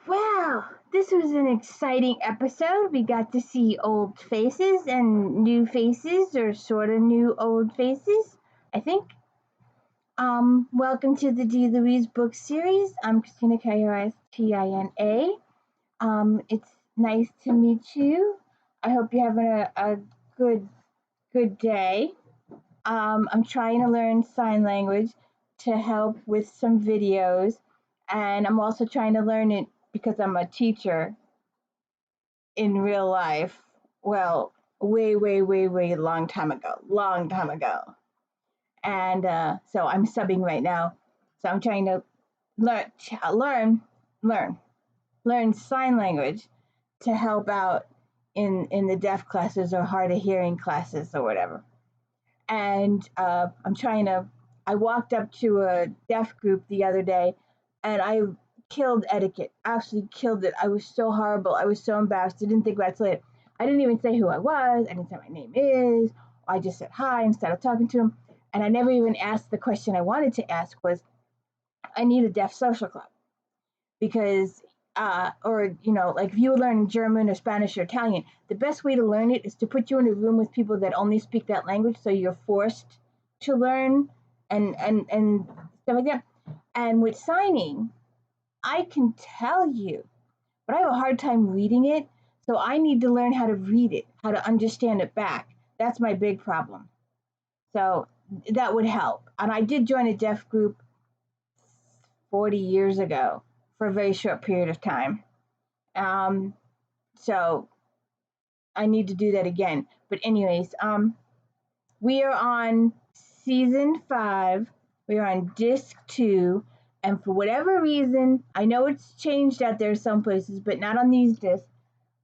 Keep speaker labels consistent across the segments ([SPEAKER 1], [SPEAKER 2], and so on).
[SPEAKER 1] Well, this was an exciting episode. We got to see old faces and new faces, or sort of new old faces, I think. Welcome to the D. Louise book series. I'm Christina Tina. It's nice to meet you. I hope you're having a good day. I'm trying to learn sign language to help with some videos, and I'm also trying to learn it because I'm a teacher in real life. Well, way long time ago. And so I'm subbing right now. So I'm trying to learn, learn sign language to help out in the deaf classes or hard of hearing classes or whatever. And I walked up to a deaf group the other day, and I killed etiquette. Actually killed it. I was so horrible. I was so embarrassed. I didn't think about it later. I didn't even say who I was. I didn't say my name is. I just said hi and started talking to him. And I never even asked the question I wanted to ask was, I need a deaf social club. Because like if you were learning German or Spanish or Italian, the best way to learn it is to put you in a room with people that only speak that language, so you're forced to learn and stuff like that. And with signing, I can tell you, but I have a hard time reading it, so I need to learn how to read it, how to understand it back. That's my big problem. So that would help. And I did join a deaf group 40 years ago for a very short period of time. So I need to do that again. But anyways, we are on season 5. We are on disc 2. And for whatever reason, I know it's changed out there some places, but not on these discs.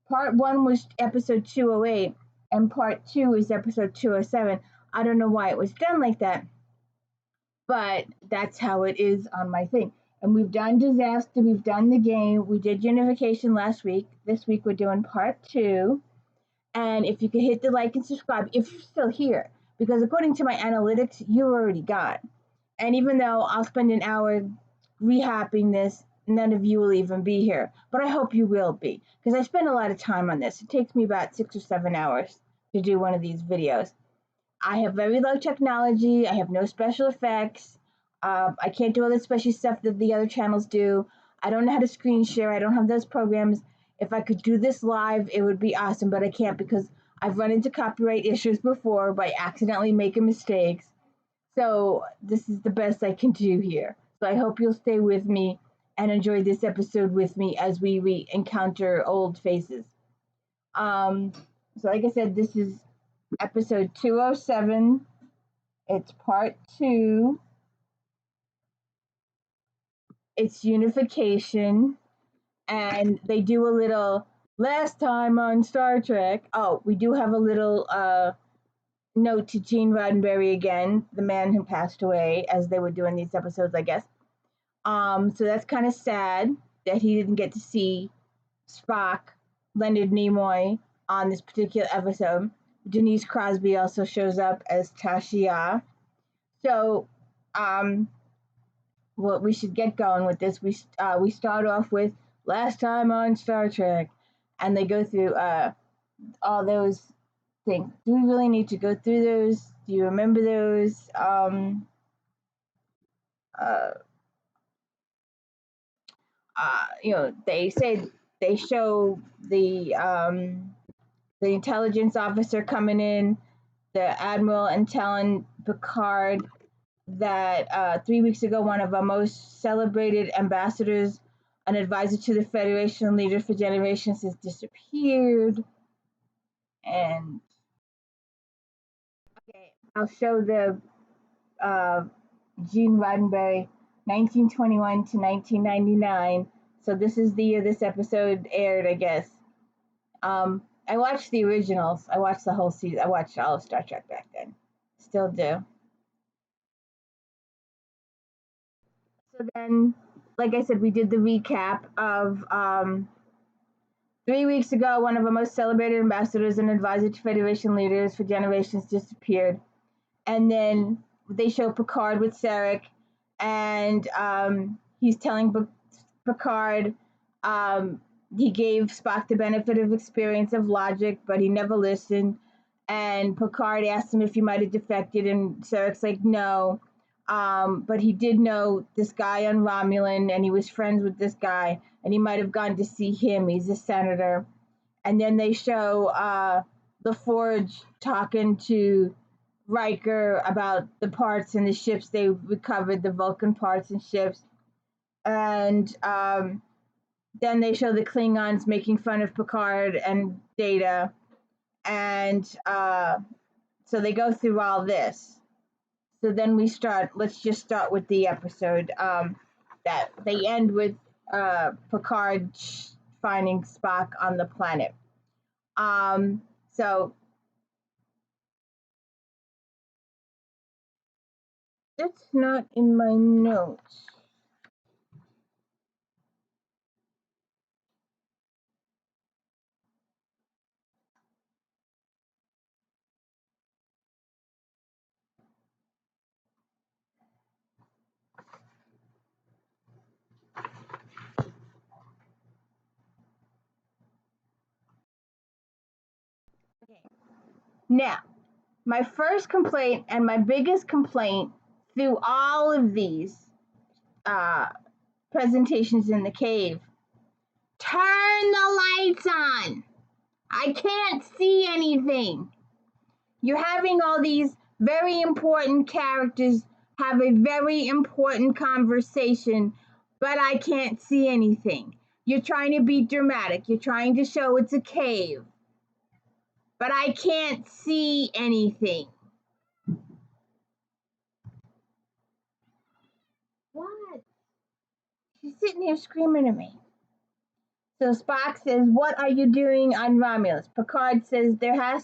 [SPEAKER 1] Part 1 was episode 208, and part 2 is episode 207. I don't know why it was done like that, but that's how it is on my thing. And we've done Disaster, we've done the game, we did Unification last week. This week we're doing part 2. And if you could hit the like and subscribe, if you're still here, because according to my analytics, you're already gone. And even though I'll spend an hour rehabbing this, none of you will even be here. But I hope you will be, because I spend a lot of time on this. It takes me about 6 or 7 hours to do one of these videos. I have very low technology. I have no special effects. I can't do all the special stuff that the other channels do. I don't know how to screen share. I don't have those programs. If I could do this live, it would be awesome, but I can't because I've run into copyright issues before by accidentally making mistakes. So this is the best I can do here. So I hope you'll stay with me and enjoy this episode with me as we encounter old faces. So like I said, this is episode 207. It's part 2. It's unification. And they do a little last time on Star Trek. Oh, we do have a little note to Gene Roddenberry again, the man who passed away as they were doing these episodes, I guess. So that's kind of sad that he didn't get to see Spock, Leonard Nimoy, on this particular episode. Denise Crosby also shows up as Tasha. So, well, we should get going with this. We start off with last time on Star Trek, and they go through all those things. Do we really need to go through those? Do you remember those? They show the intelligence officer coming in, the admiral, and telling Picard that 3 weeks ago, one of our most celebrated ambassadors, an advisor to the Federation, leader for generations, has disappeared. And okay, I'll show the Gene Roddenberry, 1921 to 1999. So this is the year this episode aired, I guess. I watched the originals. I watched the whole season. I watched all of Star Trek back then. Still do. So then, like I said, we did the recap of 3 weeks ago, one of our most celebrated ambassadors and advisor to Federation leaders for generations disappeared. And then they show Picard with Sarek, and he's telling Picard Um, he gave Spock the benefit of experience of logic, but he never listened. And Picard asked him if he might have defected, and Sarek's like, no. But he did know this guy on Romulan, and he was friends with this guy, and he might have gone to see him. He's a senator. And then they show LaForge talking to Riker about the parts and the ships they recovered, the Vulcan parts and ships. And then they show the Klingons making fun of Picard and Data. And so they go through all this. So then let's just start with the episode that they end with Picard finding Spock on the planet. So that's not in my notes. Okay. Now, my first complaint and my biggest complaint through all of these uh, presentations in the cave, turn the lights on. I can't see anything. You're having all these very important characters have a very important conversation, but I can't see anything. You're trying to be dramatic. You're trying to show it's a cave, but I can't see anything. What? She's sitting here screaming at me. So Spock says, "What are you doing on Romulus?" Picard says, "That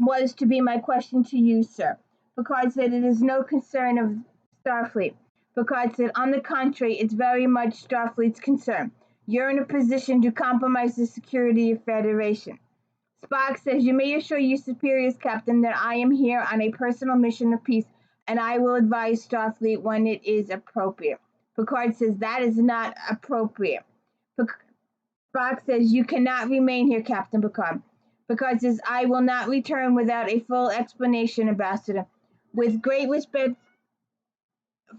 [SPEAKER 1] was to be my question to you, sir." Picard said, "It is no concern of Starfleet." Picard said, "On the contrary, it's very much Starfleet's concern. You're in a position to compromise the security of Federation." Spock says, "You may assure your superiors, Captain, that I am here on a personal mission of peace, and I will advise Starfleet when it is appropriate." Picard says, "That is not appropriate." Spock says, "You cannot remain here, Captain Picard." Picard says, "I will not return without a full explanation, Ambassador. With great respect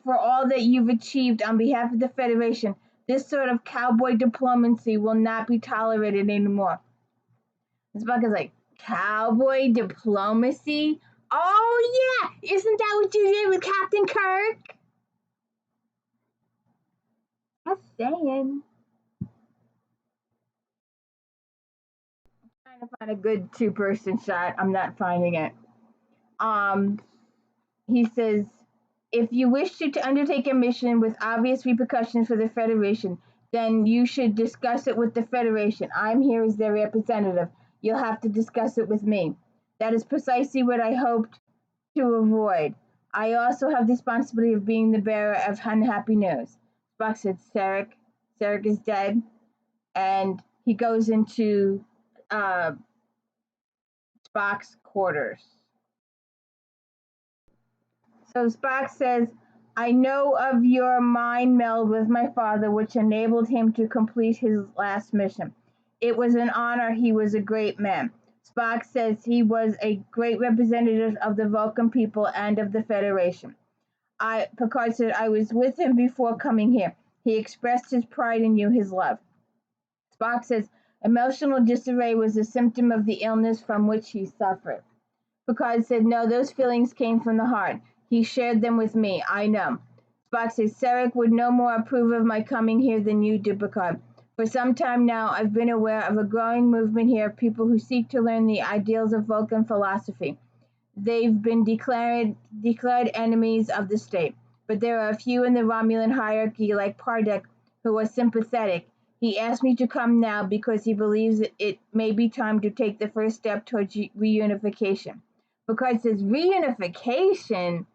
[SPEAKER 1] for all that you've achieved on behalf of the Federation, this sort of cowboy diplomacy will not be tolerated anymore." And Spock is like, "Cowboy diplomacy? Oh, yeah! Isn't that what you did with Captain Kirk?" Just saying. I'm trying to find a good two-person shot. I'm not finding it. Um, he says, "If you wish to undertake a mission with obvious repercussions for the Federation, then you should discuss it with the Federation. I'm here as their representative. You'll have to discuss it with me." That is precisely what I hoped to avoid. I also have the responsibility of being the bearer of unhappy news. Spock said, Sarek is dead. And he goes into uh, Spock's quarters. So Spock says, "I know of your mind meld with my father, which enabled him to complete his last mission. It was an honor. He was a great man." Spock says he was a great representative of the Vulcan people and of the Federation. Picard said, "I was with him before coming here. He expressed his pride in you, his love." Spock says, "Emotional disarray was a symptom of the illness from which he suffered." Picard said, "No, those feelings came from the heart. He shared them with me. I know." Spock says, "Sarek would no more approve of my coming here than you do, Picard. For some time now, I've been aware of a growing movement here of people who seek to learn the ideals of Vulcan philosophy. They've been declared enemies of the state, but there are a few in the Romulan hierarchy, like Pardek, who are sympathetic. He asked me to come now because he believes it may be time to take the first step towards reunification." Because says, "Reunification?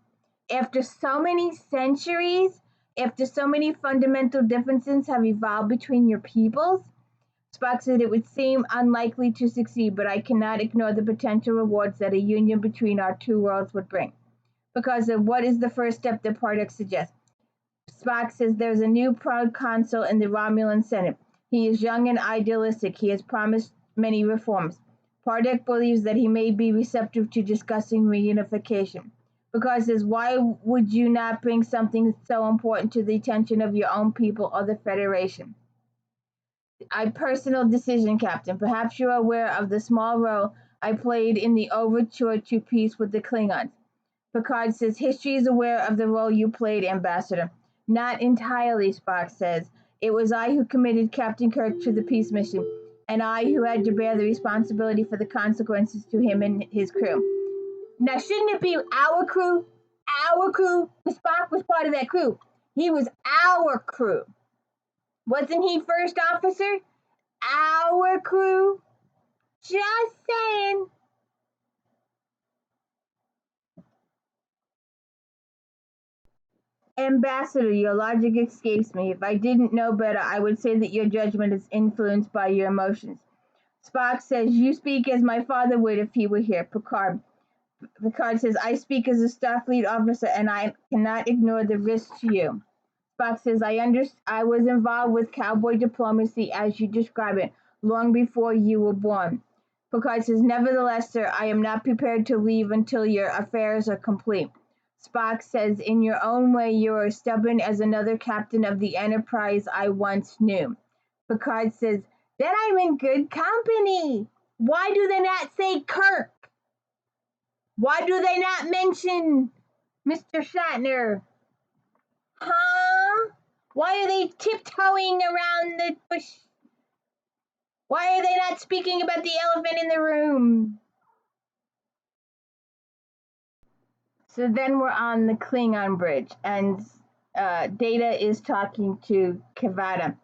[SPEAKER 1] After so many centuries? After so many fundamental differences have evolved between your peoples?" Spock said, "It would seem unlikely to succeed, but I cannot ignore the potential rewards that a union between our two worlds would bring." Because of what is the first step that Pardek suggests? Spock says there's a new proud consul in the Romulan Senate. He is young and idealistic. He has promised many reforms. Pardek believes that he may be receptive to discussing reunification. Picard says, why would you not bring something so important to the attention of your own people or the Federation? A personal decision, Captain. Perhaps you're aware of the small role I played in the overture to peace with the Klingons. Picard says, history is aware of the role you played, Ambassador. Not entirely, Spock says. It was I who committed Captain Kirk to the peace mission, and I who had to bear the responsibility for the consequences to him and his crew. Now, shouldn't it be our crew? Our crew? Spock was part of that crew. He was our crew. Wasn't he first officer? Our crew? Just saying. Ambassador, your logic escapes me. If I didn't know better, I would say that your judgment is influenced by your emotions. Spock says, you speak as my father would if he were here. Picard says, I speak as a Starfleet officer and I cannot ignore the risk to you. Spock says, I was involved with cowboy diplomacy as you describe it long before you were born. Picard says, nevertheless, sir, I am not prepared to leave until your affairs are complete. Spock says, in your own way, you are stubborn as another captain of the Enterprise I once knew. Picard says, then I'm in good company. Why do they not say Kirk? Why do they not mention Mr. Shatner? Huh? Why are they tiptoeing around the bush? Why are they not speaking about the elephant in the room? So then we're on the Klingon bridge, and Data is talking to Kavada.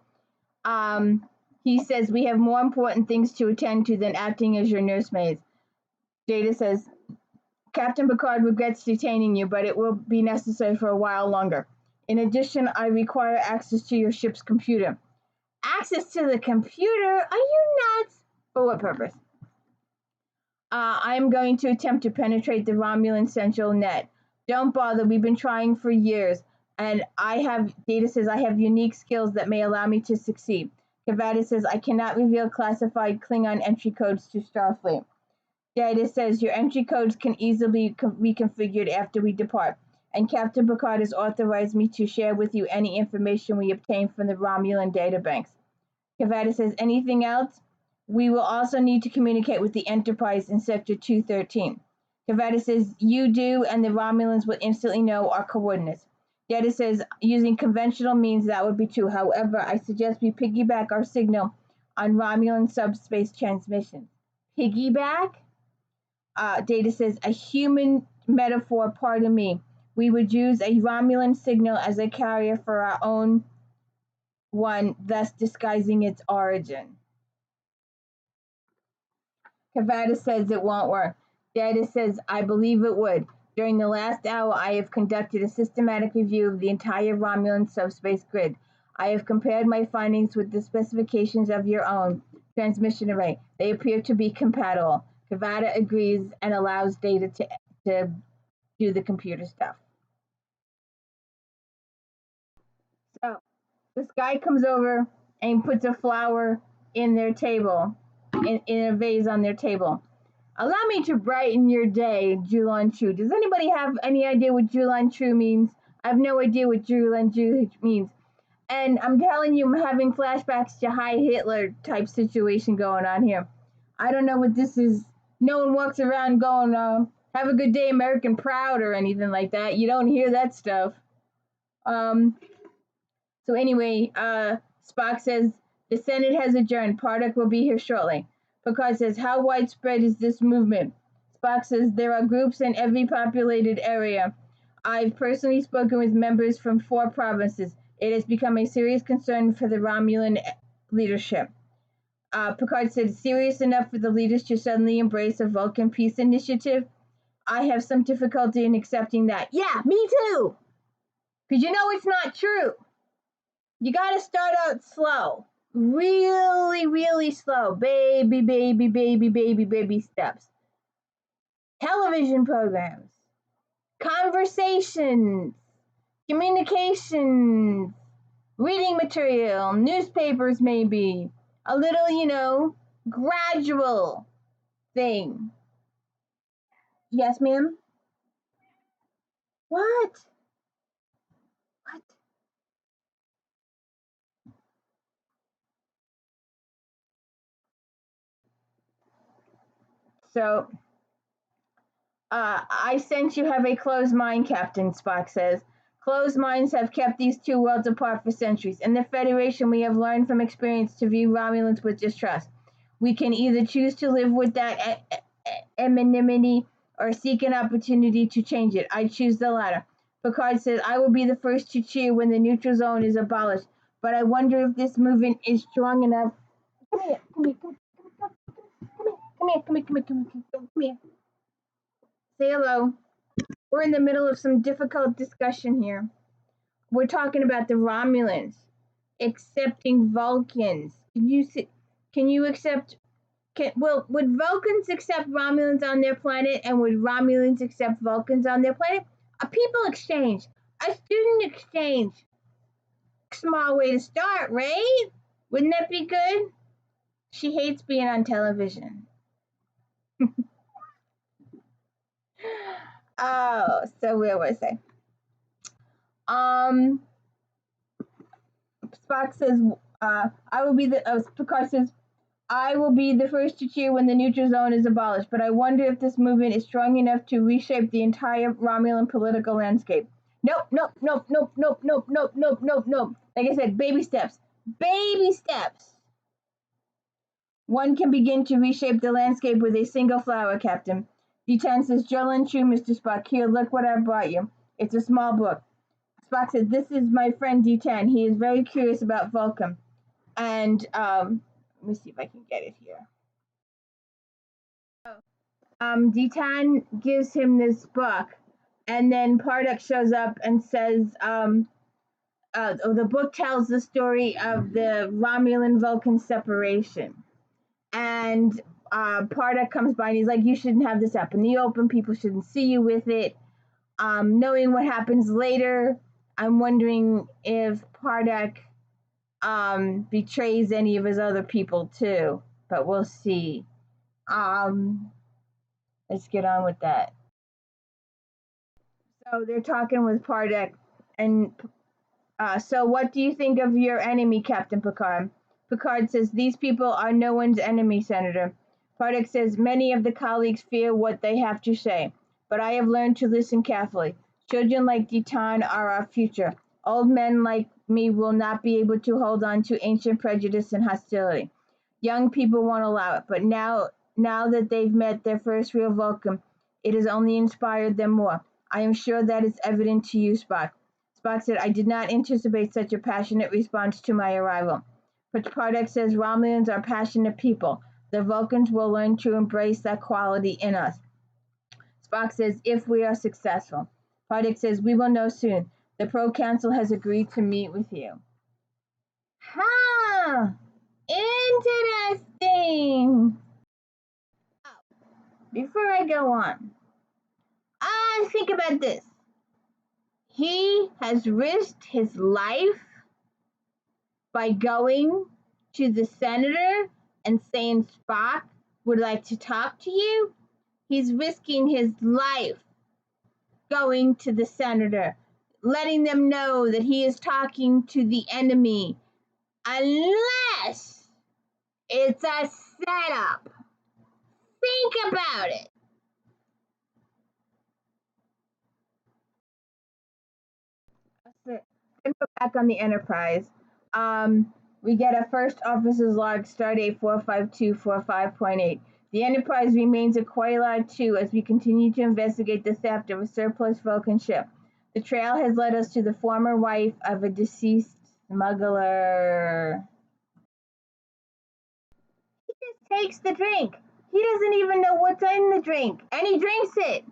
[SPEAKER 1] He says, we have more important things to attend to than acting as your nursemaids. Data says, Captain Picard regrets detaining you, but it will be necessary for a while longer. In addition, I require access to your ship's computer. Access to the computer? Are you nuts? For what purpose? I'm going to attempt to penetrate the Romulan central net. Don't bother, we've been trying for years, and Data says, I have unique skills that may allow me to succeed. Kavada says, I cannot reveal classified Klingon entry codes to Starfleet. Data says, your entry codes can easily be reconfigured after we depart, and Captain Picard has authorized me to share with you any information we obtain from the Romulan databanks. Kavada says, anything else? We will also need to communicate with the Enterprise in Sector 213. Kavada says, you do, and the Romulans will instantly know our coordinates. Data says, using conventional means that would be true. However, I suggest we piggyback our signal on Romulan subspace transmissions. Piggyback? Data says, a human metaphor, pardon me. We would use a Romulan signal as a carrier for our own one, thus disguising its origin. Kavada says it won't work. Data says, I believe it would. During the last hour, I have conducted a systematic review of the entire Romulan subspace grid. I have compared my findings with the specifications of your own transmission array. They appear to be compatible. Kavada agrees and allows Data to do the computer stuff. So this guy comes over and puts a flower in their table, in a vase on their table. Allow me to brighten your day, Julan Chu. Does anybody have any idea what Julan Chu means? I have no idea what Julan Chu means. And I'm telling you, I'm having flashbacks to Heil Hitler type situation going on here. I don't know what this is. No one walks around going, have a good day, American proud, or anything like that. You don't hear that stuff. So anyway, Spock says, the Senate has adjourned. Pardek will be here shortly. Picard says, how widespread is this movement? Spock says, there are groups in every populated area. I've personally spoken with members from 4 provinces. It has become a serious concern for the Romulan leadership. Picard said, serious enough for the leaders to suddenly embrace a Vulcan peace initiative? I have some difficulty in accepting that. Yeah, me too! Because you know it's not true. You got to start out slow. Really, really slow. Baby, baby, baby, baby, baby steps. Television programs. Conversations. communications, reading material, newspapers maybe, a little, gradual thing. Yes, ma'am? What? What? So, I sense you have a closed mind, Captain, Spock says. Closed minds have kept these two worlds apart for centuries. In the Federation, we have learned from experience to view Romulans with distrust. We can either choose to live with that anonymity or seek an opportunity to change it. I choose the latter. Picard says, I will be the first to cheer when the neutral zone is abolished, but I wonder if this movement is strong enough. Come here, come here, come here, come here, come here, come here, come here, come here, come here. Say hello. We're in the middle of some difficult discussion here. We're talking about the Romulans accepting Vulcans. Can you accept? Would Vulcans accept Romulans on their planet, and would Romulans accept Vulcans on their planet? A people exchange, a student exchange. Small way to start, right? Wouldn't that be good? She hates being on television. Oh, so where was I? Spock says, I will be the, Picard says, I will be the first to cheer when the neutral zone is abolished, but I wonder if this movement is strong enough to reshape the entire Romulan political landscape. Nope, nope, nope, nope, nope, nope, nope, nope, nope, nope. Like I said, baby steps. Baby steps. One can begin to reshape the landscape with a single flower, Captain. D10 says, Jell and true, Mr. Spock. Here, look what I brought you. It's a small book. Spock says, this is my friend D10. He is very curious about Vulcan. And, let me see if I can get it here. D10 gives him this book, and then Parduk shows up and says, the book tells the story of the Romulan Vulcan separation. And Parduk comes by and he's like, you shouldn't have this up in the open. People shouldn't see you with it. Knowing what happens later, I'm wondering if Parduk betrays any of his other people too. But we'll see. Let's get on with that. So they're talking with Pardek, and so what do you think of your enemy, Captain Picard? Picard says, these people are no one's enemy, Senator. Pardek says, many of the colleagues fear what they have to say, but I have learned to listen carefully. Children like Detan are our future. Old men like me will not be able to hold on to ancient prejudice and hostility. Young people won't allow it, but now that they've met their first real Vulcan, it has only inspired them more. I am sure that is evident to you, Spock. Spock said, I did not anticipate such a passionate response to my arrival. But Pardek says Romulans are passionate people. The Vulcans will learn to embrace that quality in us. Spock says, if we are successful. Pardek says, we will know soon. The Pro Council has agreed to meet with you. Ha! Interesting. Before I go on, think about this. He has risked his life by going to the senator and saying Spock would like to talk to you. He's risking his life going to the senator, letting them know that he is talking to the enemy, unless it's a setup. Think about it. Info back on the Enterprise. We get a first officer's log, stardate 45245.8. The Enterprise remains a Quailad 2 as we continue to investigate the theft of a surplus Vulcan ship. The trail has led us to the former wife of a deceased smuggler. He just takes the drink. He doesn't even know what's in the drink, and he drinks it.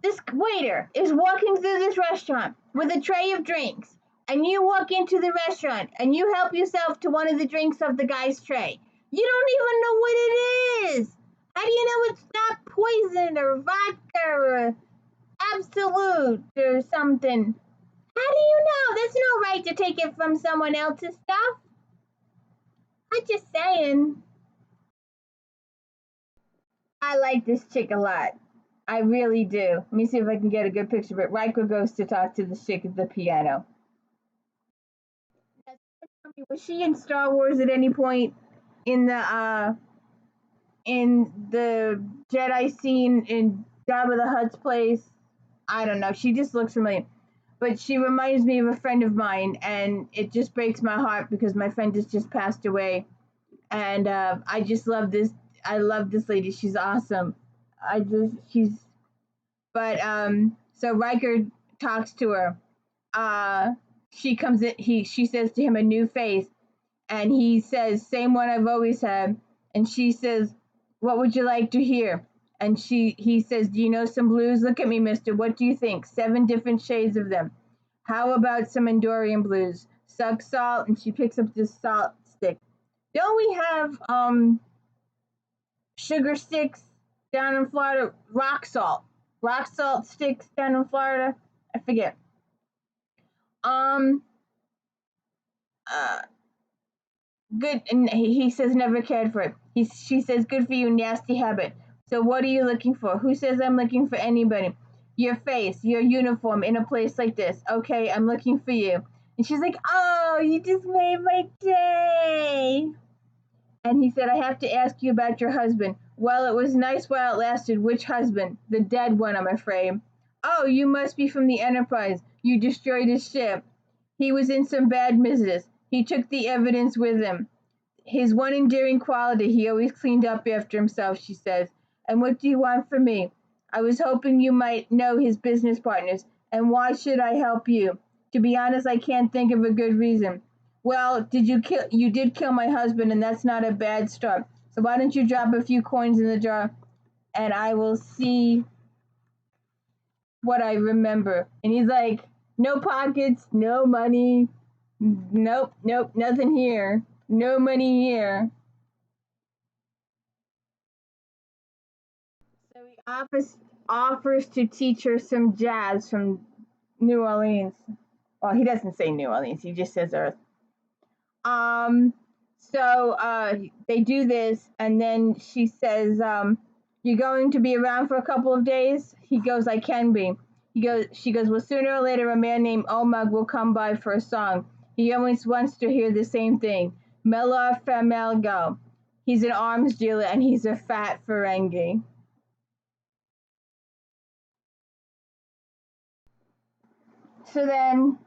[SPEAKER 1] This waiter is walking through this restaurant with a tray of drinks, and you walk into the restaurant and you help yourself to one of the drinks of the guy's tray. You don't even know what it is. How do you know it's not poison or vodka or absolute or something. How do you know? There's no right to take it from someone else's stuff. I'm just saying. I like this chick a lot. I really do. Let me see if I can get a good picture. But Riker goes to talk to the chick at the piano. Was she in Star Wars at any point in the Jedi scene in Jabba the Hutt's place? I don't know. She just looks familiar. But she reminds me of a friend of mine, and it just breaks my heart because my friend just passed away. And I just love this. I love this lady. She's awesome. She's. But so Riker talks to her. Uh, she comes in. She says to him, "A new face," and he says, "Same one I've always had." And she says, "What would you like to hear?" And he says, "Do you know some blues? Look at me, mister. What do you think? 7 different shades of them. How about some Endorian blues? Suck salt." And she picks up this salt stick. Don't we have sugar sticks down in Florida? Rock salt sticks down in Florida. I forget. Um, uh, Good. And he says never cared for it. She says, "Good for you, nasty habit." So what are you looking for? Who says I'm looking for anybody? Your face, your uniform in a place like this. Okay, I'm looking for you. And she's like, "Oh, you just made my day." And he said, "I have to ask you about your husband." "Well, it was nice while it lasted." "Which husband?" "The dead one, I'm afraid." "Oh, you must be from the Enterprise. You destroyed his ship." "He was in some bad business. He took the evidence with him. His one endearing quality, he always cleaned up after himself," she says. "And what do you want from me?" "I was hoping you might know his business partners." "And why should I help you?" "To be honest, I can't think of a good reason." "Well, you did kill my husband, and that's not a bad start. So why don't you drop a few coins in the jar, and I will see what I remember." And he's like, "No pockets, no money. Nope, nothing here. No money here." So he offers to teach her some jazz from New Orleans. Well, he doesn't say New Orleans. He just says Earth. Um. So they do this, and then she says, "You're going to be around for a couple of days?" He goes, "I can be." She goes, "Well, sooner or later, a man named Omag will come by for a song. He always wants to hear the same thing. Melor Famelgo. He's an arms dealer, and he's a fat Ferengi." So then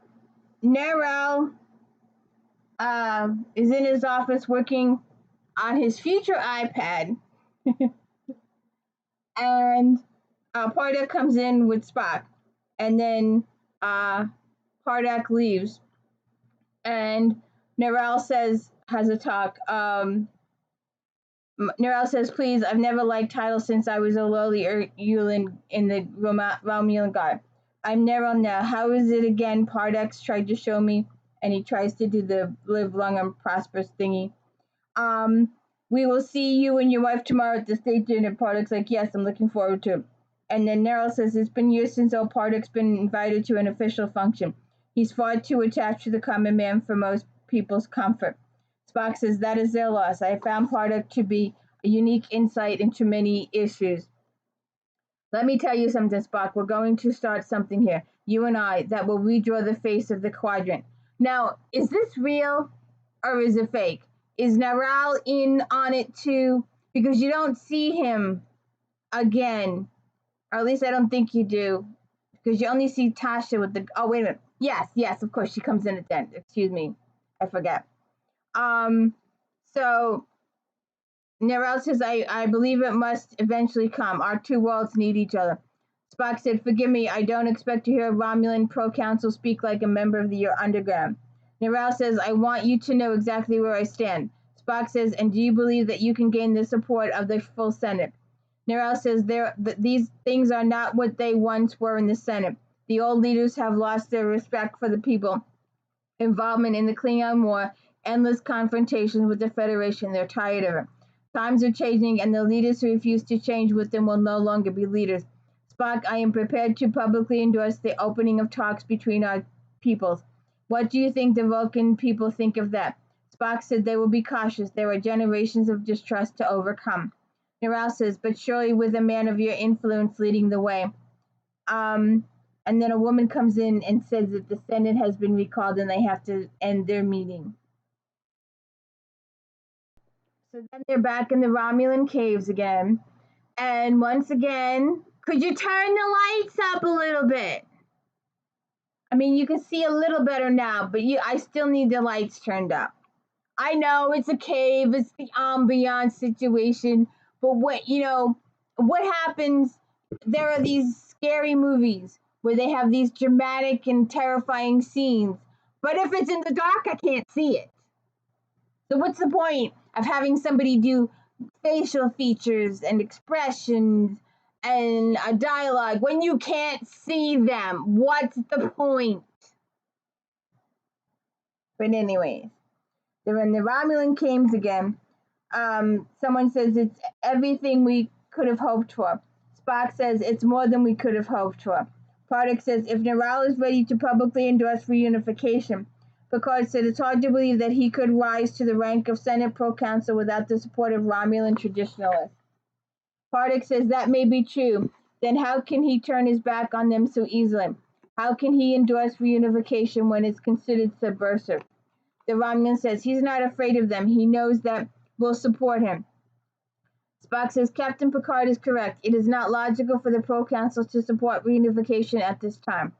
[SPEAKER 1] Nerel is in his office working on his future iPad, and Pardak comes in with Spock, and then uh, Pardak leaves, and Nerel has a talk. Nerel says, "Please, I've never liked titles since I was a lowly Yulin in the Romulan Guard. I'm Nerel now. How is it again?" Pardak's tried to show me, and he tries to do the live long and prosperous thingy. "We will see you and your wife tomorrow at the state dinner." Pardak's like, "Yes, I'm looking forward to it." And then Nerel says, "It's been years since old Pardak's been invited to an official function. He's far too attached to the common man for most people's comfort." Spock says, "That is their loss. I found Pardak to be a unique insight into many issues. Let me tell you something, Spock. We're going to start something here, you and I, that will redraw the face of the quadrant." Now, is this real or is it fake? Is Naral in on it too? Because you don't see him again, or at least I don't think you do, because you only see Tasha with the. Oh, wait a minute. Yes, of course she comes in at the end. Excuse me, I forget. Um, so Nerel says, I believe it must eventually come. Our two worlds need each other." Spock said, "Forgive me, I don't expect to hear a Romulan pro-council speak like a member of your underground." Nerel says, "I want you to know exactly where I stand." Spock says, "And do you believe that you can gain the support of the full Senate?" Nerel says, "These things are not what they once were in the Senate. The old leaders have lost their respect for the people. Involvement in the Klingon War, endless confrontations with the Federation, they're tired of it. Times are changing, and the leaders who refuse to change with them will no longer be leaders." Spock, I am prepared to publicly endorse the opening of talks between our peoples. What do you think the Vulcan people think of that? Spock said they will be cautious. There are generations of distrust to overcome. Narelle says, but surely with a man of your influence leading the way. And then a woman comes in and says that the Senate has been recalled and they have to end their meeting. So then they're back in the Romulan caves again. And once again, could you turn the lights up a little bit? I mean, you can see a little better now, but I still need the lights turned up. I know it's a cave, it's the ambiance situation, but what happens? There are these scary movies where they have these dramatic and terrifying scenes, but if it's in the dark, I can't see it. So what's the point of having somebody do facial features and expressions and a dialogue when you can't see them? What's the point? But anyways, they're in the Romulan caves again. Someone says it's everything we could have hoped for. Spock says it's more than we could have hoped for. Pardek says if Narelle is ready to publicly endorse reunification, Picard said it's hard to believe that he could rise to the rank of Senate Proconsul without the support of Romulan traditionalists. Pardek says that may be true. Then how can he turn his back on them so easily? How can he endorse reunification when it's considered subversive? The Romulan says he's not afraid of them. He knows that we'll support him. Spock says Captain Picard is correct. It is not logical for the Proconsuls to support reunification at this time.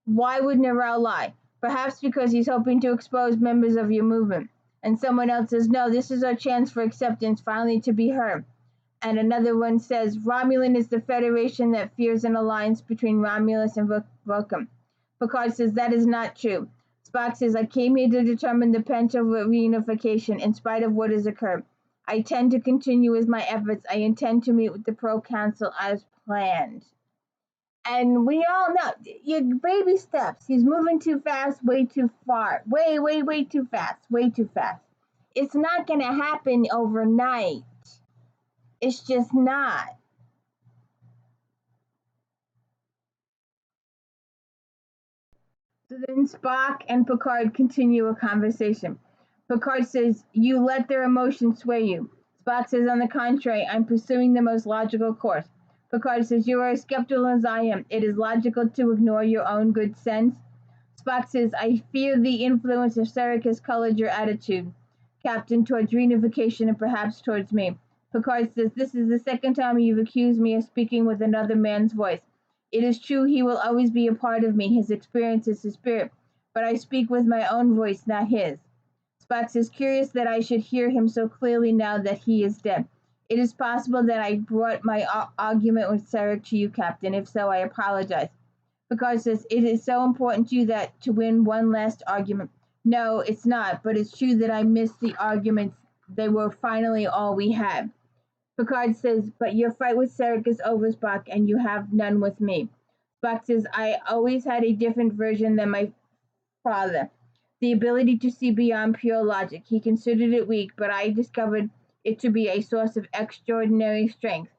[SPEAKER 1] Why would Narelle lie? Perhaps because he's hoping to expose members of your movement. And someone else says, no, this is our chance for acceptance, finally to be heard. And another one says, Romulan is the federation that fears an alliance between Romulus and Vulcan. Picard says that is not true. Spock says, I came here to determine the potential reunification in spite of what has occurred. I intend to continue with my efforts. I intend to meet with the Proconsul as planned. And we all know, your baby steps. He's moving too fast, way too far. Way too fast, way too fast. It's not going to happen overnight. It's just not. So then Spock and Picard continue a conversation. Picard says, you let their emotions sway you. Spock says, on the contrary, I'm pursuing the most logical course. Picard says, you are as skeptical as I am. It is logical to ignore your own good sense. Spock says, I fear the influence of Sarek has colored your attitude, Captain, towards reunification and perhaps towards me. Picard says, this is the second time you've accused me of speaking with another man's voice. It is true he will always be a part of me, his experiences, his spirit, but I speak with my own voice, not his. Spock says, curious that I should hear him so clearly now that he is dead. It is possible that I brought my argument with Sarek to you, Captain. If so, I apologize. Picard says, it is so important to you that to win one last argument. No, it's not, but it's true that I missed the arguments. They were finally all we had. Picard says, but your fight with Sarek is over, Spock, and you have none with me. Spock says, I always had a different version than my father. The ability to see beyond pure logic. He considered it weak, but I discovered it to be a source of extraordinary strength.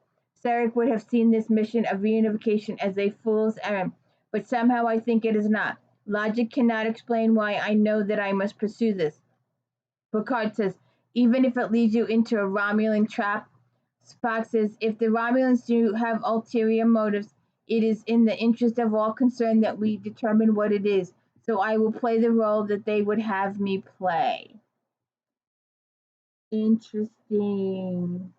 [SPEAKER 1] Sarek would have seen this mission of reunification as a fool's errand, but somehow I think it is not. Logic cannot explain why I know that I must pursue this. Picard says, even if it leads you into a Romulan trap. Spock says, if the Romulans do have ulterior motives, it is in the interest of all concerned that we determine what it is. So I will play the role that they would have me play. Interesting.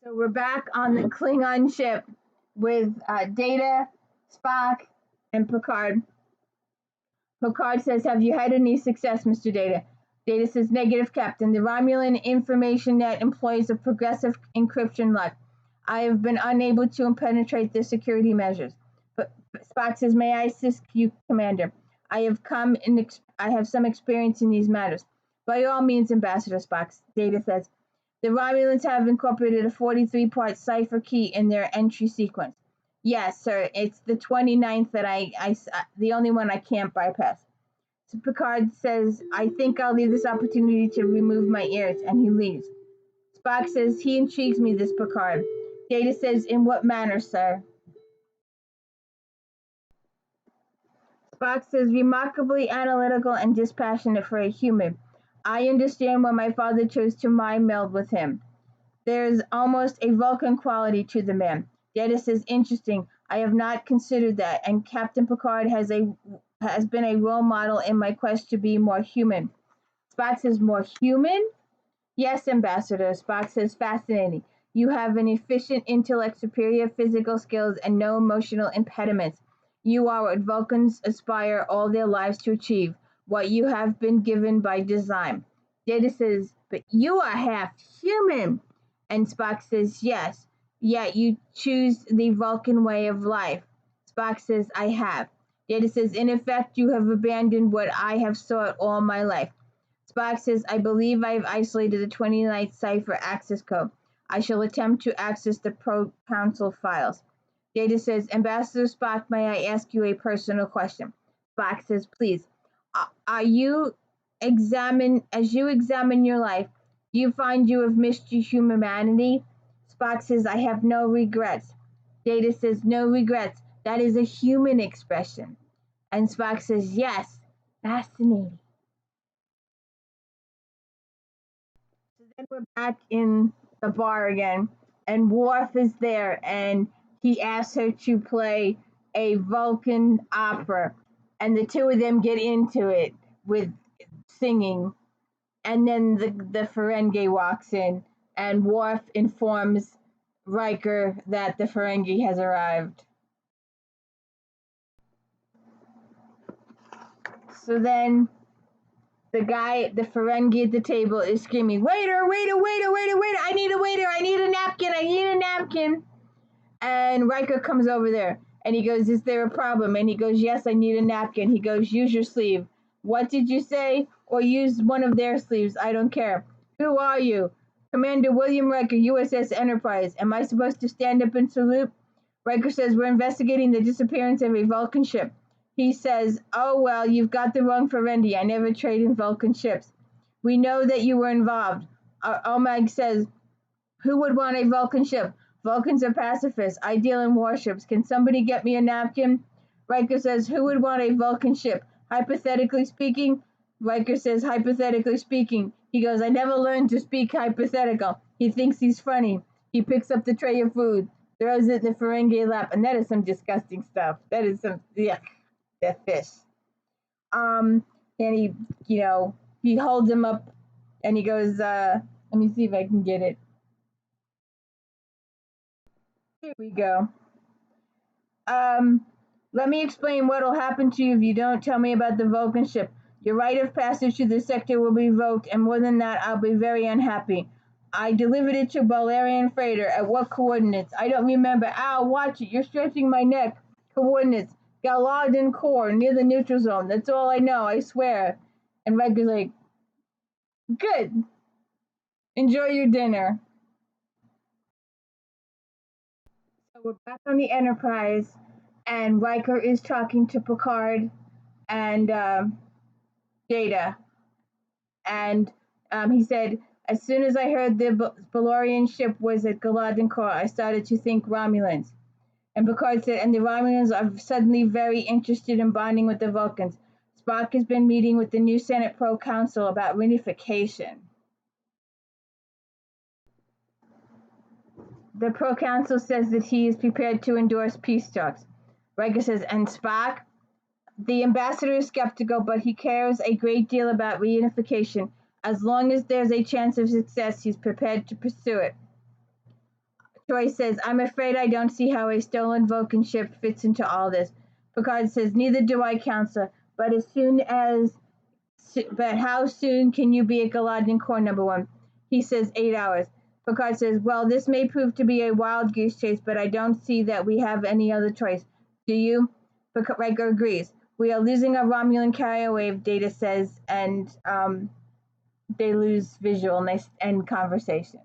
[SPEAKER 1] So we're back on the Klingon ship with Data, Spock, and Picard. Picard says, have you had any success, Mr. Data? Data says, negative, Captain. The Romulan information net employs a progressive encryption lock. I have been unable to penetrate the security measures. But Spock says, may I assist you, Commander? I have some experience in these matters. By all means, Ambassador, Spock. Data says, the Romulans have incorporated a 43-part cipher key in their entry sequence. Yes, sir. It's the 29th that the only one I can't bypass. So Picard says, I think I'll leave this opportunity to remove my ears, and he leaves. Spock says, he intrigues me, this Picard. Data says, in what manner, sir? Spock says, remarkably analytical and dispassionate for a human. I understand why my father chose to mind meld with him. There's almost a Vulcan quality to the man. Data says, interesting. I have not considered that, and Captain Picard has been a role model in my quest to be more human. Spock says, more human? Yes, Ambassador. Spock says, fascinating. You have an efficient intellect, superior physical skills, and no emotional impediments. You are what Vulcans aspire all their lives to achieve, what you have been given by design. Data says, but you are half human. And Spock says, yes, yet you choose the Vulcan way of life. Spock says, I have. Data says, in effect, you have abandoned what I have sought all my life. Spock says, I believe I have isolated the 29th cipher access code. I shall attempt to access the Pro-Council files. Data says, Ambassador Spock, may I ask you a personal question? Spock says, please. As you examine your life, do you find you have missed your humanity? Spock says, I have no regrets. Data says, no regrets. That is a human expression. And Spock says, yes, fascinating. So then we're back in the bar again, and Worf is there, and he asks her to play a Vulcan opera, and the two of them get into it with singing, and then the Ferengi walks in, and Worf informs Riker that the Ferengi has arrived. So then the Ferengi at the table is screaming, waiter, waiter, waiter, waiter, waiter, I need a waiter, I need a napkin, I need a napkin. And Riker comes over there and he goes, is there a problem? And he goes, yes, I need a napkin. He goes, use your sleeve. What did you say? Or use one of their sleeves. I don't care. Who are you? Commander William Riker, USS Enterprise. Am I supposed to stand up and salute? Riker says, we're investigating the disappearance of a Vulcan ship. He says, oh, well, you've got the wrong Ferengi. I never trade in Vulcan ships. We know that you were involved. Omag says, who would want a Vulcan ship? Vulcans are pacifists. I deal in warships. Can somebody get me a napkin? Riker says, who would want a Vulcan ship? Hypothetically speaking? Riker says, hypothetically speaking. He goes, I never learned to speak hypothetical. He thinks he's funny. He picks up the tray of food, throws it in the Ferengi lap, and that is some disgusting stuff. That is some, yuck, that fish. And he holds him up and he goes, let me see if I can get it. Here we go. Let me explain what will happen to you if you don't tell me about the Vulcan ship. Your right of passage to the sector will be revoked, and more than that, I'll be very unhappy. I delivered it to a Balerian freighter. At what coordinates? I don't remember. Ow, watch it. You're stretching my neck. Coordinates. Galadin Core, near the neutral zone. That's all I know, I swear. And Riker's like, good. Enjoy your dinner. So we're back on the Enterprise, and Riker is talking to Picard and Data. And he said, as soon as I heard the Balorian ship was at Galadin Core, I started to think Romulans. And Picard said, and the Romulans are suddenly very interested in bonding with the Vulcans. Spock has been meeting with the new Senate Pro-Council about unification. The Pro-Council says that he is prepared to endorse peace talks. Riker says, and Spock? The ambassador is skeptical, but he cares a great deal about reunification. As long as there's a chance of success, he's prepared to pursue it. Troy says, I'm afraid I don't see how a stolen Vulcan ship fits into all this. Picard says, neither do I, Counselor, but how soon can you be at Galadin Core, number one? He says 8 hours. Picard says, well, this may prove to be a wild goose chase, but I don't see that we have any other choice. Do you? Riker agrees. We are losing our Romulan carrier wave, Data says, and they lose visual and they end conversation.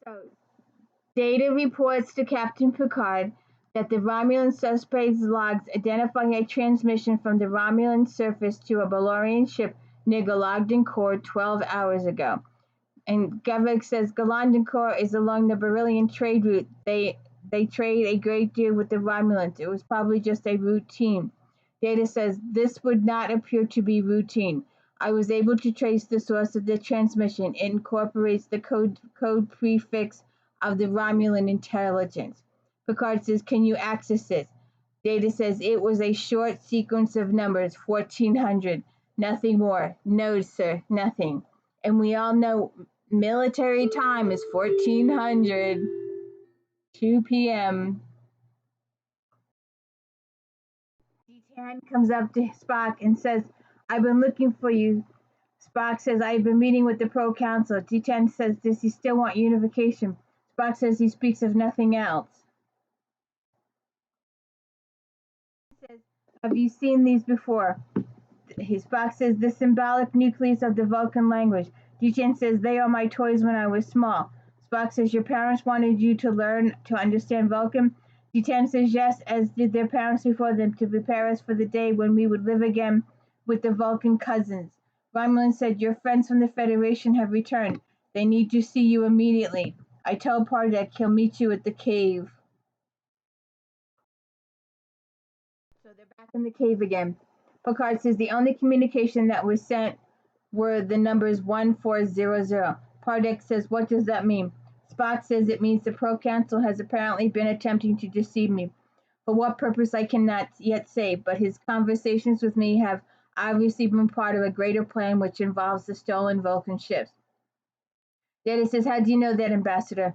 [SPEAKER 1] So, Data reports to Captain Picard that the Romulan suspect's logs identifying a transmission from the Romulan surface to a Balorian ship near Galadin Core 12 hours ago. And Gavik says Galandancore is along the Beryllian trade route. They trade a great deal with the Romulans. It was probably just a routine. Data says this would not appear to be routine. I was able to trace the source of the transmission. It incorporates the code prefix of the Romulan intelligence. Picard says, can you access this? Data says it was a short sequence of numbers, 1400. Nothing more. No, sir, nothing. And we all know military time is 1400, 2 p.m. D10 comes up to Spock and says, I've been looking for you. Spock says, I've been meeting with the Pro Council. D10 says, does he still want unification? Spock says he speaks of nothing else. He says, have you seen these before? Spock says, the symbolic nucleus of the Vulcan language. D10 says, they are my toys when I was small. Spock says, your parents wanted you to learn to understand Vulcan? D10 says, yes, as did their parents before them, to prepare us for the day when we would live again with the Vulcan cousins. Romulan said, your friends from the Federation have returned. They need to see you immediately. I told Pardek he'll meet you at the cave. So they're back in the cave again. Picard says the only communication that was sent were the numbers 1400. Pardek says, what does that mean? Spock says it means the Pro Council has apparently been attempting to deceive me. For what purpose I cannot yet say, but his conversations with me have obviously been part of a greater plan which involves the stolen Vulcan ships. Data says, how do you know that, Ambassador?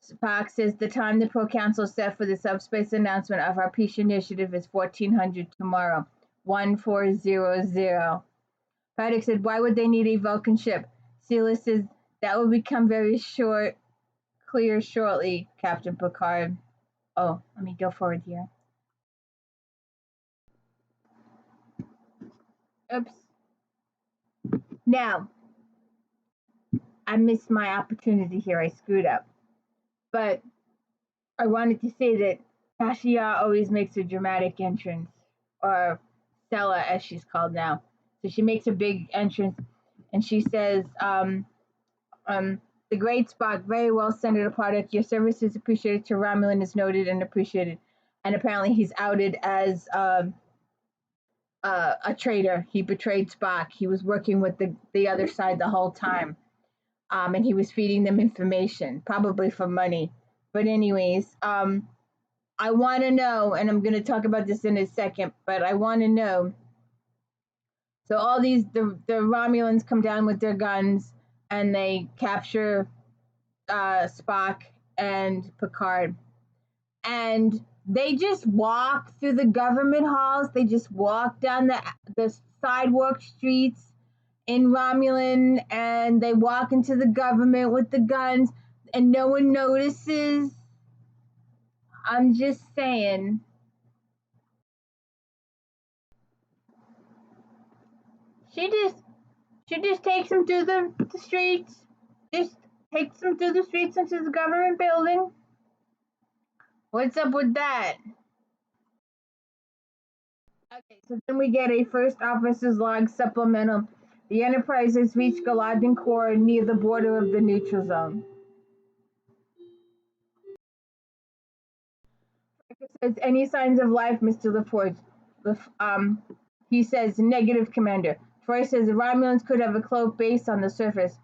[SPEAKER 1] Spock says the time the Pro Council set for the subspace announcement of our peace initiative is 1400 tomorrow. 1400. Pardek said, why would they need a Vulcan ship? SELA says, that will become very clear shortly, Captain Picard. Oh, let me go forward here. Oops. Now, I missed my opportunity here. I screwed up. But I wanted to say that Tashiya always makes a dramatic entrance, or SELA as she's called now. So she makes a big entrance and she says, the great Spock, very well, Senator Pardek. Your service is appreciated to Romulan is noted and appreciated. And apparently he's outed as a traitor. He betrayed Spock. He was working with the other side the whole time. And he was feeding them information, probably for money. But anyways, I want to know, and I'm going to talk about this in a second, but I want to know. So all these, the Romulans come down with their guns and they capture Spock and Picard. And they just walk through the government halls. They just walk down the sidewalk streets in Romulan, and they walk into the government with the guns, and no one notices. I'm just saying. She just takes them through the streets. Just takes them through the streets into the government building. What's up with that? Okay, so then we get a first officer's log supplemental. The Enterprise has reached Galandancore near the border of the neutral zone. Says any signs of life, Mr. LaForge? He says negative, Commander. Troy says the Romulans could have a cloaked base on the surface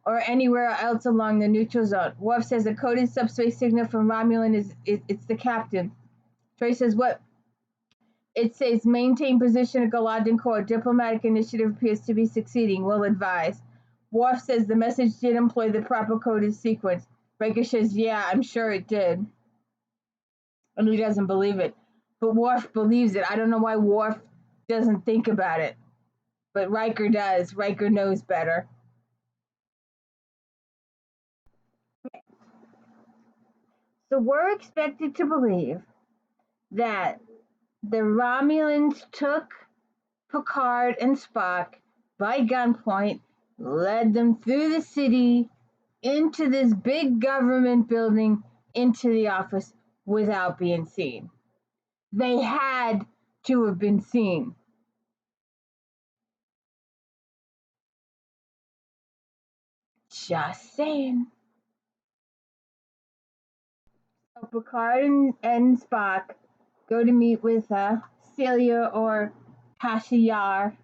[SPEAKER 1] or anywhere else along the neutral zone. Worf says a coded subspace signal from Romulan is it's the captain. Troy says what? It says maintain position at Galandancore. Diplomatic initiative appears to be succeeding. We'll advise. Worf says the message did employ the proper coded sequence. Riker says, yeah, I'm sure it did. And he doesn't believe it. But Worf believes it. I don't know why Worf doesn't think about it. But Riker does. Riker knows better. Okay. So we're expected to believe that the Romulans took Picard and Spock by gunpoint, led them through the city, into this big government building, into the office without being seen. They had to have been seen. Just saying. So Picard and Spock go to meet with Celia, or Tasha Yar,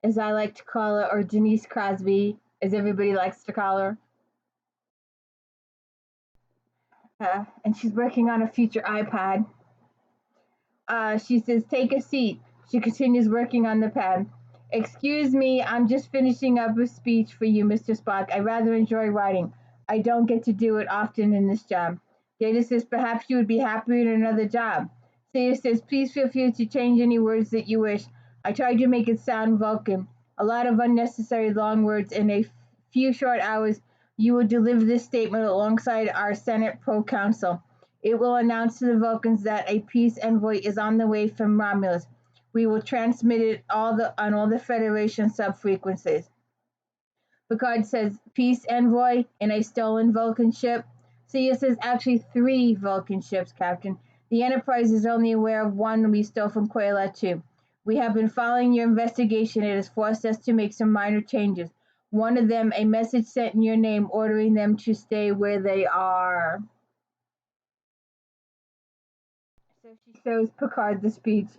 [SPEAKER 1] as I like to call her, or Denise Crosby, as everybody likes to call her. And she's working on a future iPad. She says, "Take a seat." She continues working on the pad. "Excuse me, I'm just finishing up a speech for you, Mr. Spock. I rather enjoy writing. I don't get to do it often in this job." Data says, "Perhaps you would be happier in another job." Data says, "Please feel free to change any words that you wish. I tried to make it sound Vulcan. A lot of unnecessary long words. In a few short hours, you will deliver this statement alongside our Senate Pro-Council. It will announce to the Vulcans that a peace envoy is on the way from Romulus. We will transmit it on all the Federation subfrequencies." Picard says, "Peace envoy in a stolen Vulcan ship?" Sia says, "Actually 3 Vulcan ships, Captain. The Enterprise is only aware of one we stole from Quayla 2. We have been following your investigation. It has forced us to make some minor changes. One of them, a message sent in your name ordering them to stay where they are." So she shows Picard the speech.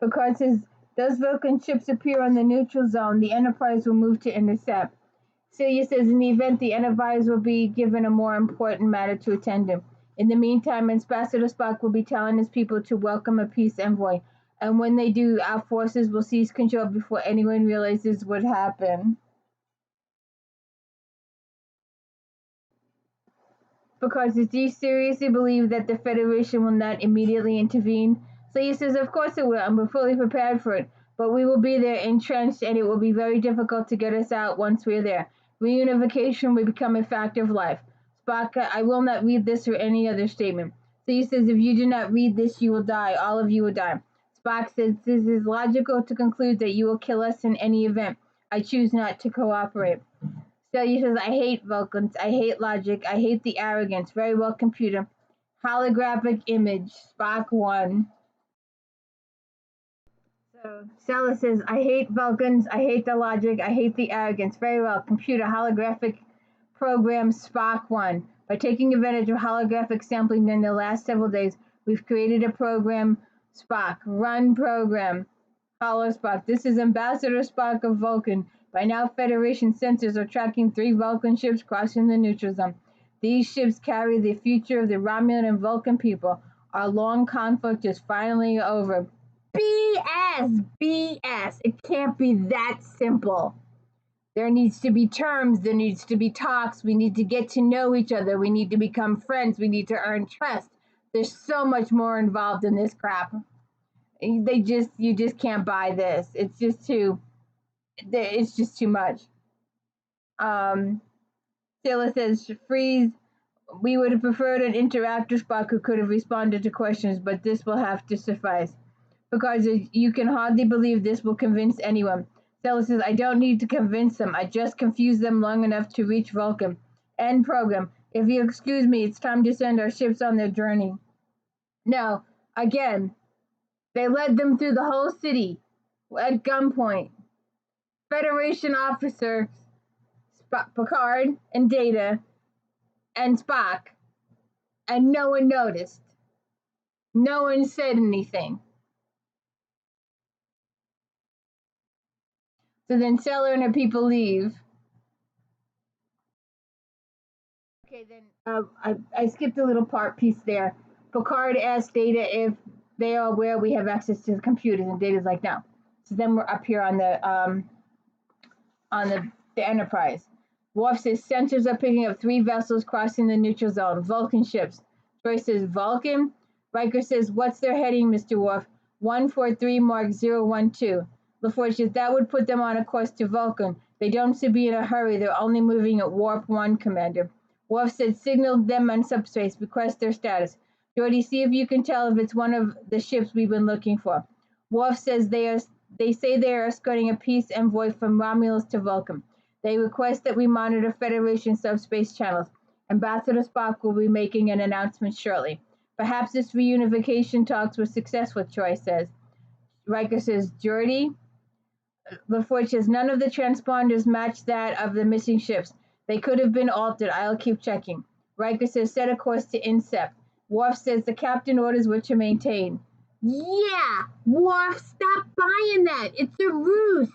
[SPEAKER 1] Picard says, "Those Vulcan ships appear on the neutral zone. The Enterprise will move to intercept." Celia says, "In the event, the Enterprise will be given a more important matter to attend to. In the meantime, Ambassador Spock will be telling his people to welcome a peace envoy. And when they do, our forces will seize control before anyone realizes what happened." Because do you seriously believe that the Federation will not immediately intervene? So he says, "Of course it will, and we're fully prepared for it. But we will be there entrenched, and it will be very difficult to get us out once we're there. Reunification will become a fact of life." Spock, "I will not read this or any other statement." So he says, "If you do not read this, you will die. All of you will die." Spock says, "This is logical to conclude that you will kill us in any event. I choose not to cooperate." Celia says, "I hate Vulcans. I hate logic. I hate the arrogance. Very well, computer. Holographic image. Spock 1. So Celia says, "I hate Vulcans. I hate the logic. I hate the arrogance. Very well, computer. Holographic program Spock 1. By taking advantage of holographic sampling during the last several days, we've created a program Spock. Run program. Holo Spock. This is Ambassador Spock of Vulcan. By now, Federation sensors are tracking 3 Vulcan ships crossing the neutral zone. These ships carry the future of the Romulan and Vulcan people. Our long conflict is finally over." BS! BS! It can't be that simple. There needs to be terms. There needs to be talks. We need to get to know each other. We need to become friends. We need to earn trust. There's so much more involved in this crap. You just can't buy this. It's just too much. Taylor says, "Freeze. We would have preferred an interactive Spock who could have responded to questions, but this will have to suffice. Because you can hardly believe this will convince anyone." Taylor says, "I don't need to convince them. I just confused them long enough to reach Vulcan. End program. If you excuse me, it's time to send our ships on their journey." Now, again, they led them through the whole city at gunpoint. Federation officers, Picard and Data and Spock, and no one noticed. No one said anything. So then Seller and her people leave. Okay, then I skipped a little piece there. Picard asked Data if they are aware we have access to the computers, and Data's like, "No." So then we're up here on the Enterprise. Worf says sensors are picking up 3 vessels crossing the neutral zone, Vulcan ships. Troy says, "Vulcan?" Riker says, "What's their heading, Mr. Worf?" 143 Mark 012. LaForge says, "That would put them on a course to Vulcan. They don't seem to be in a hurry. They're only moving at warp 1, Commander." Worf said, "Signal them on subspace. Request their status. Geordi, see if you can tell if it's one of the ships we've been looking for." Worf says they say they are escorting a peace envoy from Romulus to Vulcan. They request that we monitor Federation subspace channels. Ambassador Spock will be making an announcement shortly. Perhaps this reunification talks were successful, Troy says. Riker says, "Geordi?" LaForge says, "None of the transponders match that of the missing ships. They could have been altered. I'll keep checking. Riker says, set a course to Incept. Worf says, the captain orders were to maintain. Yeah, Worf, stop buying that. It's a ruse.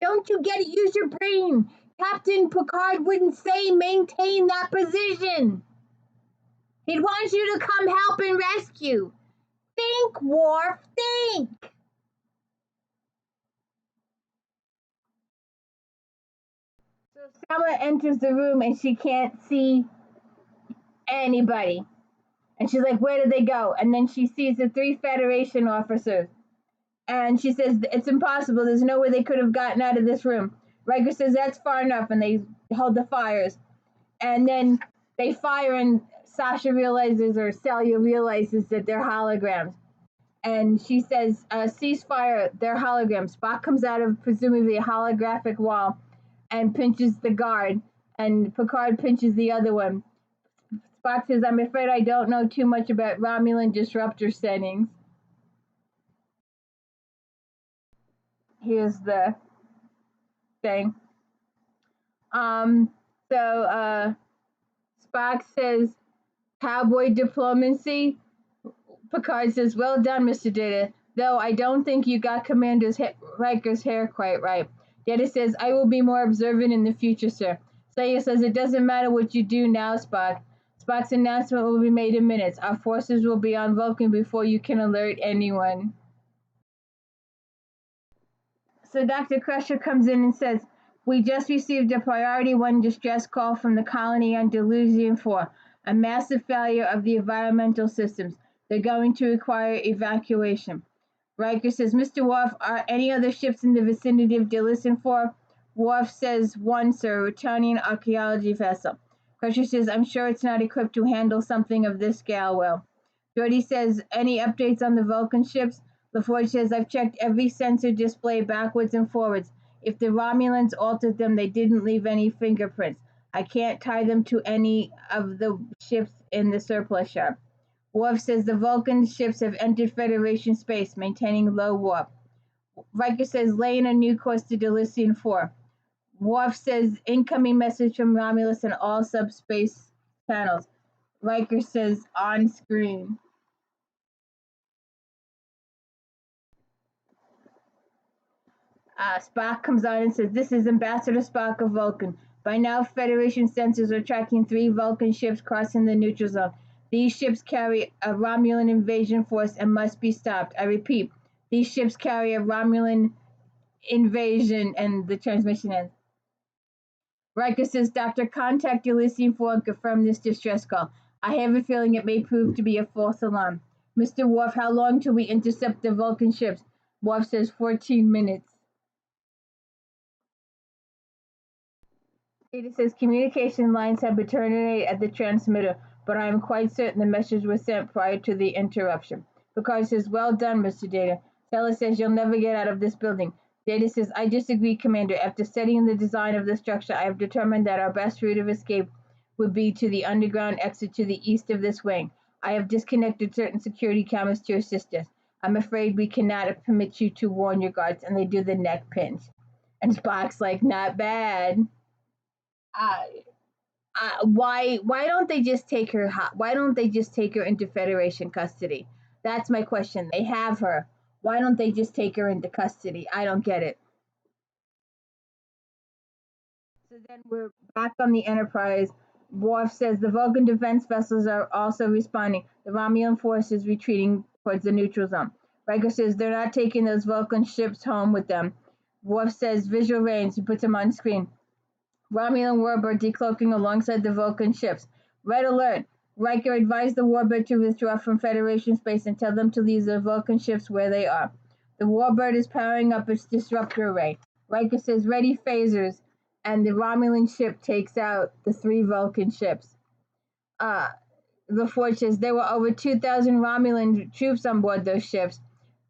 [SPEAKER 1] Don't you get it? Use your brain. Captain Picard wouldn't say maintain that position. He'd want you to come help and rescue. Think, Worf, think. So Selma enters the room and she can't see anybody. And she's like, where did they go? And then she sees the 3 Federation officers. And she says, it's impossible. There's no way they could have gotten out of this room. Riker says, that's far enough. And they hold the fires. And then they fire and Sasha realizes, or Celia realizes, that they're holograms. And she says, ceasefire, they're holograms. Spock comes out of presumably a holographic wall and pinches the guard. And Picard pinches the other one. Spock says, I'm afraid I don't know too much about Romulan disruptor settings. Here's the thing. So Spock says, cowboy diplomacy. Picard says, well done, Mr. Data, though I don't think you got Commander Riker's hair quite right. Data says, I will be more observant in the future, sir. Saya says, it doesn't matter what you do now, Spock. Spock's announcement will be made in minutes. Our forces will be on Vulcan before you can alert anyone. So Dr. Crusher comes in and says, we just received a priority 1 distress call from the colony on Delusion 4, a massive failure of the environmental systems. They're going to require evacuation. Riker says, Mr. Worf, are any other ships in the vicinity of Delusion 4? Worf says, 1, sir, a returning archaeology vessel. Crusher says, I'm sure it's not equipped to handle something of this scale well. Geordi says, any updates on the Vulcan ships? LaForge says, I've checked every sensor display backwards and forwards. If the Romulans altered them, they didn't leave any fingerprints. I can't tie them to any of the ships in the surplus yard. Worf says the Vulcan ships have entered Federation space, maintaining low warp. Riker says, laying a new course to Delusion 4. Worf says, incoming message from Romulus and all subspace channels. Riker says, on screen. Spock comes on and says, this is Ambassador Spock of Vulcan. By now, Federation sensors are tracking 3 Vulcan ships crossing the neutral zone. These ships carry a Romulan invasion force and must be stopped. I repeat, these ships carry a Romulan invasion, and the transmission ends. Riker says, Doctor, contact Elysium 4 and confirm this distress call. I have a feeling it may prove to be a false alarm. Mr. Worf, how long till we intercept the Vulcan ships? Worf says 14 minutes. It says communication lines have been terminated at the transmitter, but I am quite certain the message was sent prior to the interruption. Picard says, well done, Mr. Data. Stella says, you'll never get out of this building. Data says, I disagree, Commander. After studying the design of the structure, I have determined that our best route of escape would be to the underground exit to the east of this wing. I have disconnected certain security cameras to assist us. I'm afraid we cannot permit you to warn your guards. And they do the neck pinch. And Spock's like, not bad. Why don't they just take her? Why don't they just take her into Federation custody? That's my question. They have her. Why don't they just take her into custody? I don't get it. So then we're back on the Enterprise. Worf says the Vulcan defense vessels are also responding. The Romulan force is retreating towards the neutral zone. Riker says they're not taking those Vulcan ships home with them. Worf says visual range. He puts them on screen. Romulan warbird decloaking alongside the Vulcan ships. Red alert! Riker advised the warbird to withdraw from Federation space and tell them to leave the Vulcan ships where they are. The warbird is powering up its disruptor array. Riker says ready phasers, and the Romulan ship takes out the 3 Vulcan ships. LaForge says there were over 2,000 Romulan troops on board those ships.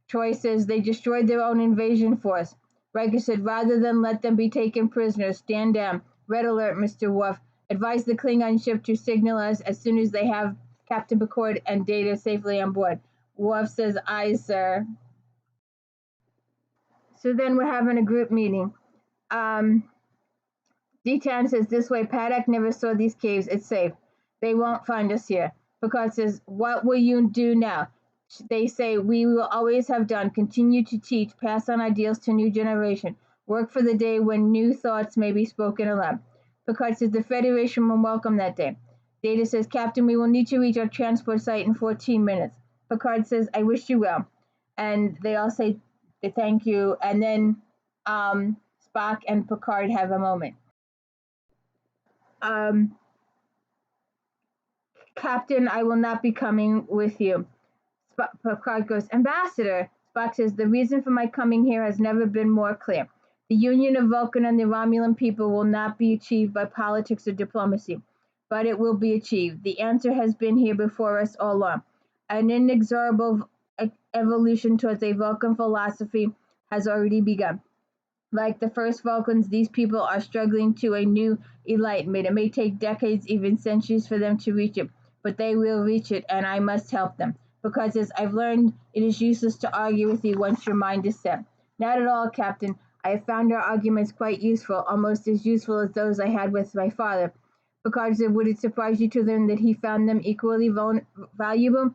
[SPEAKER 1] Troy says they destroyed their own invasion force. Riker said, rather than let them be taken prisoners, stand down. Red alert, Mr. Worf. Advise the Klingon ship to signal us as soon as they have Captain Picard and Data safely on board. Worf says, aye, sir. So then we're having a group meeting. D10 says, this way, Paddock never saw these caves. It's safe. They won't find us here. Picard says, what will you do now? They say, we will always have done. Continue to teach. Pass on ideals to new generation. Work for the day when new thoughts may be spoken aloud. Picard says, the Federation will welcome that day. Data says, Captain, we will need to reach our transport site in 14 minutes. Picard says, I wish you well. And they all say thank you. And then Spock and Picard have a moment. Captain, I will not be coming with you. Picard goes, Ambassador. Spock says, the reason for my coming here has never been more clear. The union of Vulcan and the Romulan people will not be achieved by politics or diplomacy, but it will be achieved. The answer has been here before us all along. An inexorable evolution towards a Vulcan philosophy has already begun. Like the first Vulcans, these people are struggling to a new enlightenment. It may take decades, even centuries, for them to reach it, but they will reach it, and I must help them. Because as I've learned, it is useless to argue with you once your mind is set. Not at all, Captain. I have found our arguments quite useful, almost as useful as those I had with my father. Picard said, would it surprise you to learn that he found them equally valuable?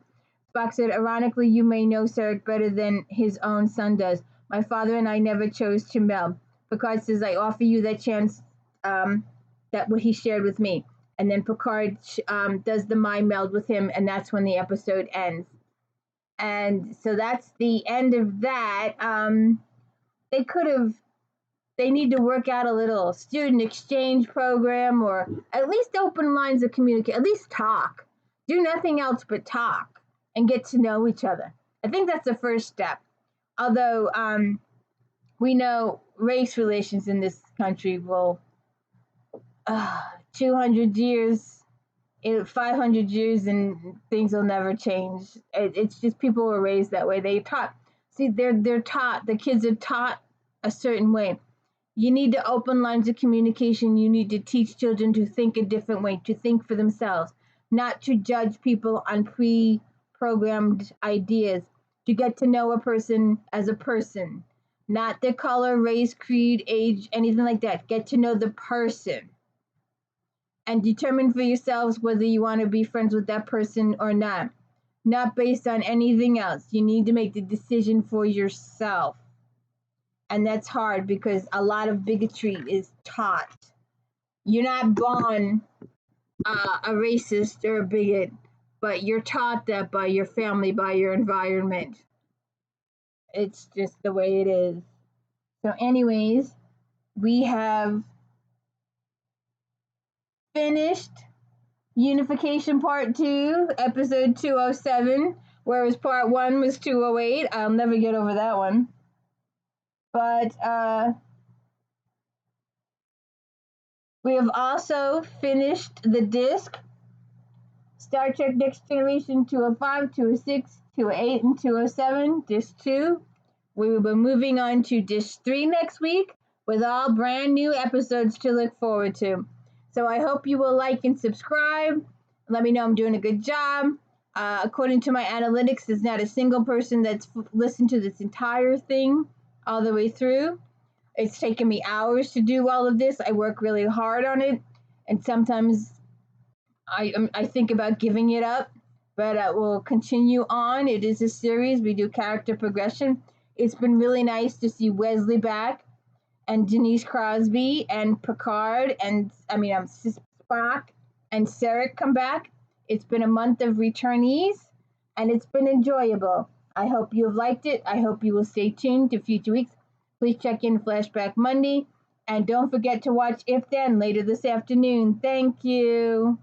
[SPEAKER 1] Spock said, ironically, you may know Sarek better than his own son does. My father and I never chose to meld. Picard says, I offer you that chance, that what he shared with me. And then Picard does the mind meld with him, and that's when the episode ends. And so that's the end of that. They need to work out a little student exchange program, or at least open lines of communication, at least talk. Do nothing else but talk and get to know each other. I think that's the first step. Although we know race relations in this country will 200 years, 500 years, and things will never change. It's just people were raised that way. They're taught. See, they're taught. The kids are taught a certain way. You need to open lines of communication. You need to teach children to think a different way, to think for themselves, not to judge people on pre-programmed ideas, to get to know a person as a person, not their color, race, creed, age, anything like that. Get to know the person and determine for yourselves whether you want to be friends with that person or not based on anything else. You need to make the decision for yourself. And that's hard because a lot of bigotry is taught. You're not born a racist or a bigot, but you're taught that by your family, by your environment. It's just the way it is. So anyways, we have finished Unification Part 2, Episode 207, whereas Part 1 was 208. I'll never get over that one. But we have also finished the disc Star Trek Next Generation 205, 206, 208, and 207, Disc 2. We will be moving on to Disc 3 next week with all brand new episodes to look forward to. So I hope you will like and subscribe. Let me know I'm doing a good job. According to my analytics, there's not a single person that's listened to this entire thing all the way through. It's taken me hours to do all of this. I work really hard on it, and sometimes I think about giving it up, but we'll continue on. It is a series. We do character progression. It's been really nice to see Wesley back, and Denise Crosby, and Picard, and Spock, and Sarek come back. It's been a month of returnees, and it's been enjoyable. I hope you have liked it. I hope you will stay tuned to future weeks. Please check in Flashback Monday, and don't forget to watch If Then later this afternoon. Thank you.